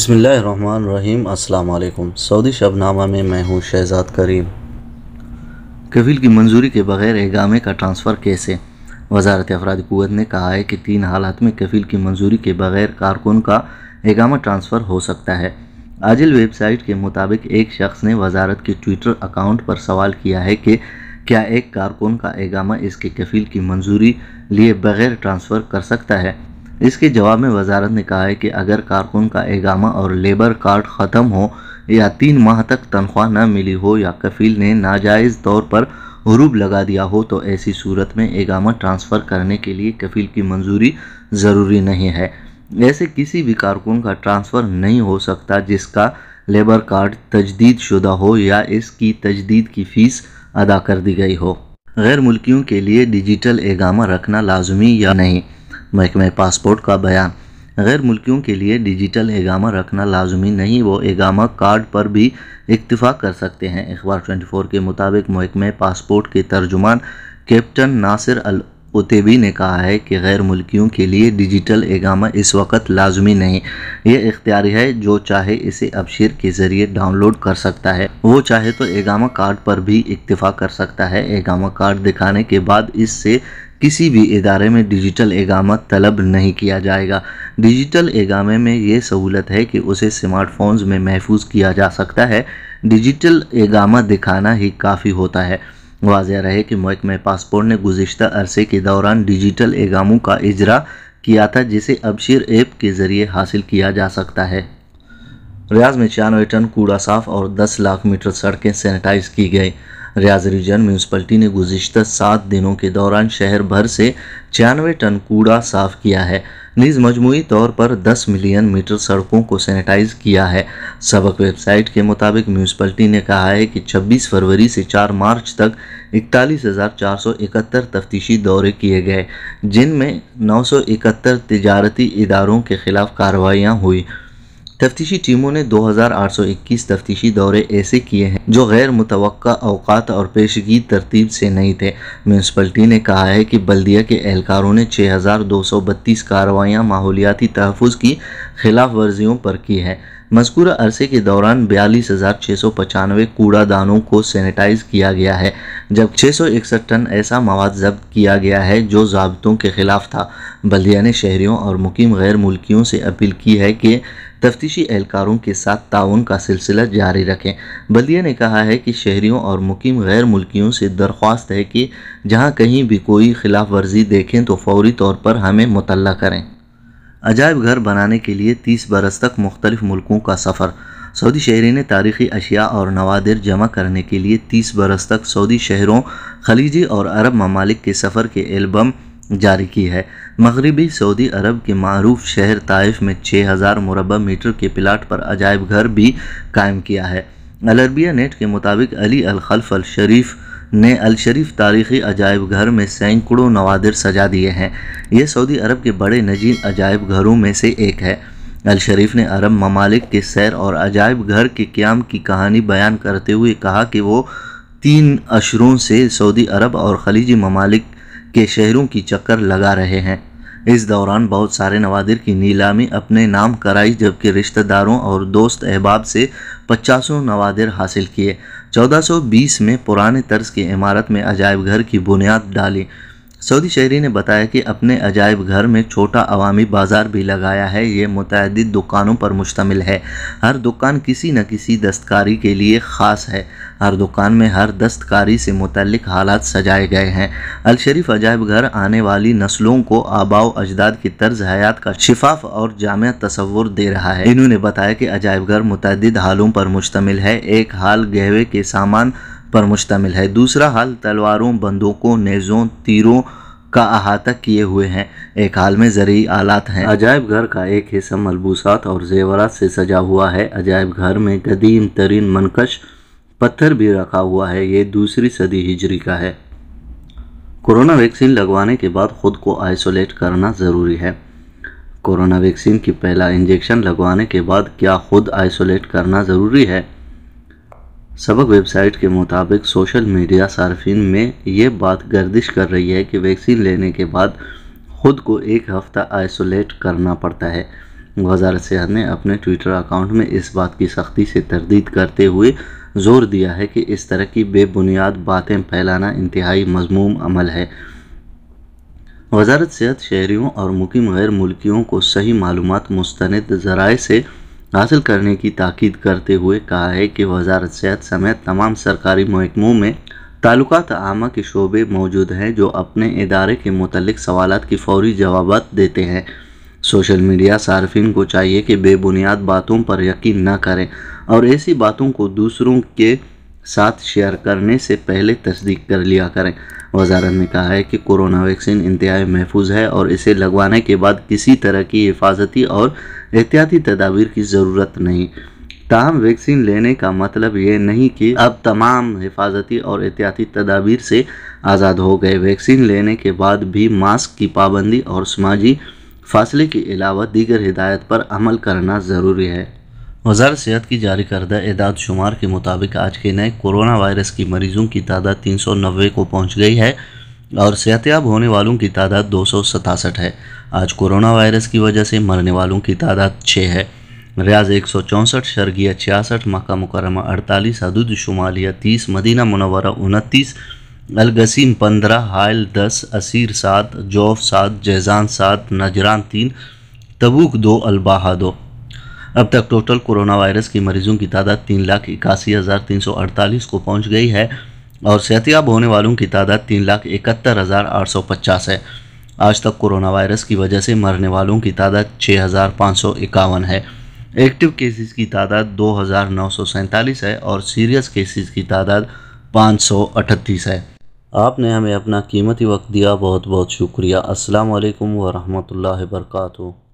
بسم اللہ الرحمن الرحیم۔ السلام علیکم۔ سعودی شبنامہ میں میں ہوں شہزاد کریم۔ کفیل کی منظوری کے بغیر اقامے کا ٹرانسفر کیسے؟ وزارت افرادی قوت نے کہا ہے کہ 3 حالات میں کفیل کی منظوری کے بغیر کارکن کا اقامہ ٹرانسفر ہو سکتا ہے۔ عاجل ویب سائٹ کے مطابق ایک شخص نے وزارت کے ٹویٹر اکاؤنٹ پر سوال کیا ہے کہ کیا ایک کارکن کا اقامہ اس کے کفیل کی منظوری لیے بغیر ٹرانسفر کر سکتا ہے؟ اس کے جواب میں وزارت نے کہا ہے کہ اگر کارکن کا اقامہ اور لیبر کارڈ ختم ہو یا 3 ماہ تک تنخواہ نہ ملی ہو یا کفیل نے ناجائز طور پر حروب لگا دیا ہو تو ایسی صورت میں اقامہ ٹرانسفر کرنے کے لیے کفیل کی منظوری ضروری نہیں ہے۔ ایسے کسی بھی کارکن کا ٹرانسفر نہیں ہو سکتا جس کا لیبر کارڈ تجدید شدہ ہو یا اس کی تجدید کی فیس ادا کر دی گئی ہو۔ غیر ملکیوں کے لیے ڈیجیٹل اقامہ رکھنا لازمی یا نہیں؟ محکمہ پاسپورٹ کا بیان۔ غیر ملکیوں کے لیے ڈیجیٹل اقامہ رکھنا لازمی نہیں، وہ اقامہ کارڈ پر بھی اکتفا کر سکتے ہیں۔ اخبار 24 کے مطابق محکمہ پاسپورٹ کے ترجمان کیپٹن ناصر العتیبی نے کہا ہے کہ غیر ملکیوں کے لیے ڈیجیٹل اقامہ اس وقت لازمی نہیں، یہ اختیاری ہے، جو چاہے اسے ابشر کے ذریعے ڈاؤن لوڈ کر سکتا ہے، وہ چاہے تو اقامہ کارڈ پر بھی اکتفا کر سکتا ہے۔ اقامہ کارڈ دکھانے کے بعد اس سے کسی بھی ادارے میں ڈیجیٹل اقامہ طلب نہیں کیا جائے گا۔ ڈیجیٹل اقامے میں یہ سہولت ہے کہ اسے اسمارٹ فونز میں محفوظ کیا جا سکتا ہے۔ ڈیجیٹل اقامہ دکھانا ہی کافی ہوتا ہے۔ واضح رہے کہ محکمہ پاسپورٹ نے گزشتہ عرصے کے دوران ڈیجیٹل اقاموں کا اجرا کیا تھا جسے ابشر ایپ کے ذریعے حاصل کیا جا سکتا ہے۔ ریاض میں 96 ٹن کوڑا صاف اور 10 لاکھ میٹر سڑکیں سینیٹائز کی گئی۔ ریاض ریجن میونسپلٹی نے گزشتہ 7 دنوں کے دوران شہر بھر سے 96 ٹن کوڑا صاف کیا ہے، نیز مجموعی طور پر 10 ملین میٹر سڑکوں کو سینیٹائز کیا ہے۔ سبق ویب سائٹ کے مطابق میونسپلٹی نے کہا ہے کہ 26 فروری سے 4 مارچ تک 41,471 تفتیشی دورے کیے گئے، جن میں 971 تجارتی اداروں کے خلاف کارروائیاں ہوئی۔ تفتیشی ٹیموں نے 2,821 تفتیشی دورے ایسے کیے ہیں جو غیر متوقع اوقات اور پیشگی ترتیب سے نہیں تھے۔ میونسپلٹی نے کہا ہے کہ بلدیہ کے اہلکاروں نے 6,232 کارروائیاں ماحولیاتی تحفظ کی خلاف ورزیوں پر کی ہیں۔ مذکورہ عرصے کے دوران 42,695 کوڑا دانوں کو سینیٹائز کیا گیا ہے، جب 661 ٹن ایسا مواد ضبط کیا گیا ہے جو ضابطوں کے خلاف تھا۔ بلدیہ نے شہریوں اور مقیم غیر ملکیوں سے اپیل کی ہے کہ تفتیشی اہلکاروں کے ساتھ تعاون کا سلسلہ جاری رکھیں۔ بلدیہ نے کہا ہے کہ شہریوں اور مقیم غیر ملکیوں سے درخواست ہے کہ جہاں کہیں بھی کوئی خلاف ورزی دیکھیں تو فوری طور پر ہمیں مطلع کریں۔ عجائب گھر بنانے کے لیے 30 برس تک مختلف ملکوں کا سفر۔ سعودی شہری نے تاریخی اشیاء اور نوادر جمع کرنے کے لیے 30 برس تک سعودی شہروں، خلیجی اور عرب ممالک کے سفر کے البم جاری کی ہے۔ مغربی سعودی عرب کے معروف شہر طائف میں 6,000 مربع میٹر کے پلاٹ پر عجائب گھر بھی قائم کیا ہے۔ العربیہ نیٹ کے مطابق علی الخلف الشریف نے الشریف تاریخی عجائب گھر میں سینکڑوں نوادر سجا دیے ہیں۔ یہ سعودی عرب کے بڑے نجیب عجائب گھروں میں سے ایک ہے۔ الشریف نے عرب ممالک کے سیر اور عجائب گھر کے قیام کی کہانی بیان کرتے ہوئے کہا کہ وہ 3 اشروں سے سعودی عرب اور خلیجی ممالک کے شہروں کی چکر لگا رہے ہیں۔ اس دوران بہت سارے نوادر کی نیلامی اپنے نام کرائی، جبکہ رشتہ داروں اور دوست احباب سے 50 نوادر حاصل کیے۔ 1420 میں پرانے طرز کی عمارت میں عجائب گھر کی بنیاد ڈالی۔ سعودی شہری نے بتایا کہ اپنے عجائب گھر میں چھوٹا عوامی بازار بھی لگایا ہے۔ یہ متعدد دکانوں پر مشتمل ہے۔ ہر دکان کسی نہ کسی دستکاری کے لیے خاص ہے۔ ہر دکان میں ہر دستکاری سے متعلق حالات سجائے گئے ہیں۔ الشریف عجائب گھر آنے والی نسلوں کو آباء و اجداد کی طرز حیات کا شفاف اور جامع تصور دے رہا ہے۔ انہوں نے بتایا کہ عجائب گھر متعدد ہالوں پر مشتمل ہے۔ ایک ہال گہوے کے سامان پر مشتمل ہے، دوسرا ہال تلواروں، بندوقوں، نیزوں، تیروں کا احاطہ کیے ہوئے ہیں، ایک ہال میں زرعی آلات ہیں۔ عجائب گھر کا ایک حصہ ملبوسات اور زیورات سے سجا ہوا ہے۔ عجائب گھر میں قدیم ترین منقش پتھر بھی رکھا ہوا ہے، یہ 2 صدی ہجری کا ہے۔ کورونا ویکسین لگوانے کے بعد خود کو آئسولیٹ کرنا ضروری ہے۔ کورونا ویکسین کی پہلا انجیکشن لگوانے کے بعد کیا خود آئسولیٹ کرنا ضروری ہے؟ سبق ویب سائٹ کے مطابق سوشل میڈیا صارفین میں یہ بات گردش کر رہی ہے کہ ویکسین لینے کے بعد خود کو 1 ہفتہ آئسولیٹ کرنا پڑتا ہے۔ وزارت صحت نے اپنے ٹویٹر اکاؤنٹ میں اس بات کی سختی سے تردید کرتے ہوئے زور دیا ہے کہ اس طرح کی بے بنیاد باتیں پھیلانا انتہائی مذموم عمل ہے۔ وزارت صحت شہریوں اور مقیم غیر ملکیوں کو صحیح معلومات مستند ذرائع سے حاصل کرنے کی تاکید کرتے ہوئے کہا ہے کہ وزارت صحت سمیت تمام سرکاری محکموں میں تعلقات عامہ کے شعبے موجود ہیں جو اپنے ادارے کے متعلق سوالات کی فوری جوابات دیتے ہیں۔ سوشل میڈیا صارفین کو چاہیے کہ بے بنیاد باتوں پر یقین نہ کریں اور ایسی باتوں کو دوسروں کے ساتھ شیئر کرنے سے پہلے تصدیق کر لیا کریں۔ وزارت نے کہا ہے کہ کورونا ویکسین انتہائی محفوظ ہے اور اسے لگوانے کے بعد کسی طرح کی حفاظتی اور احتیاطی تدابیر کی ضرورت نہیں۔ تاہم ویکسین لینے کا مطلب یہ نہیں کہ اب تمام حفاظتی اور احتیاطی تدابیر سے آزاد ہو گئے۔ ویکسین لینے کے بعد بھی ماسک کی پابندی اور سماجی فاصلے کے علاوہ دیگر ہدایات پر عمل کرنا ضروری ہے۔ وزارت صحت کی جاری کردہ اعداد شمار کے مطابق آج کے نئے کورونا وائرس کی مریضوں کی تعداد 390 کو پہنچ گئی ہے اور صحت یاب ہونے والوں کی تعداد 267 ہے۔ آج کورونا وائرس کی وجہ سے مرنے والوں کی تعداد 6 ہے۔ ریاض 164، شرقیہ 66، مکہ مکرمہ 48، حدود شمالیہ 30، مدینہ منورہ 29، القصیم 15، حائل 10، عسیر 7، جوف 7، جیزان 7، نجران 3، تبوک 2، الباحہ 2۔ اب تک ٹوٹل کورونا وائرس کی مریضوں کی تعداد 3,81,348 کو پہنچ گئی ہے اور صحت یاب ہونے والوں کی تعداد 3,71,850 ہے۔ آج تک کورونا وائرس کی وجہ سے مرنے والوں کی تعداد 6,551 ہے۔ ایکٹیو کیسز کی تعداد 2,947 ہے اور سیریس کیسز کی تعداد 538 ہے۔ آپ نے ہمیں اپنا قیمتی وقت دیا، بہت بہت شکریہ۔ السلام علیکم ورحمۃ اللہ وبرکاتہ۔